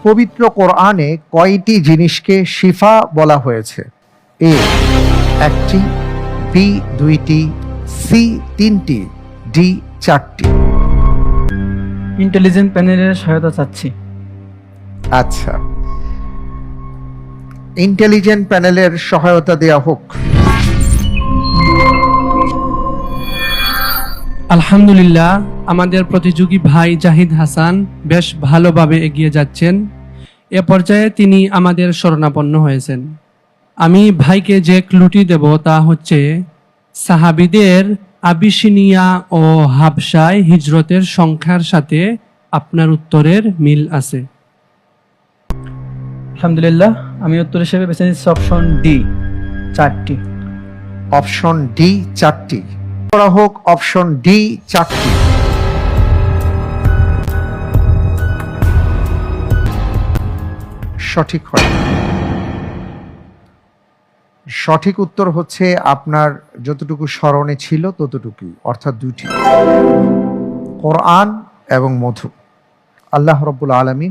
পবিত্র কোরআনে কয়টি জিনিসকে শিফা বলা হয়েছে? এ একটি, বি দুইটি, সি তিনটি, ডি চারটি। ইন্টেলিজেন্ট প্যানেলের সহায়তা চাচ্ছি। আচ্ছা, ইন্টেলিজেন্ট প্যানেলের সহায়তা দেয়া হোক। আলহামদুলিল্লাহ, আমাদের প্রতিযোগী ভাই জাহিদ হাসান বেশ ভালোভাবে এগিয়ে যাচ্ছেন। এ পর্যায়ে তিনি আমাদের শরণাপন্ন হয়েছেন। আমি ভাইকে যে ক্লুটি দেব তা হচ্ছে সাহাবীদের আবিসিনিয়া ও হাবশায় হিজরতের সংখ্যার সাথে আপনার উত্তরের মিল আছে। আলহামদুলিল্লাহ, আমি উত্তর হিসেবে বেছে নিচ্ছি অপশন ডি, চারটি। অপশন ডি চারটি করা হোক। অপশন ডি চারটি। সঠিক হয়। সঠিক উত্তর হচ্ছে আপনার যতটুকু স্মরণে ছিল ততটুকুই, অর্থাৎ দুটি, কোরআন এবং মধু। আল্লাহ রাব্বুল আলামিন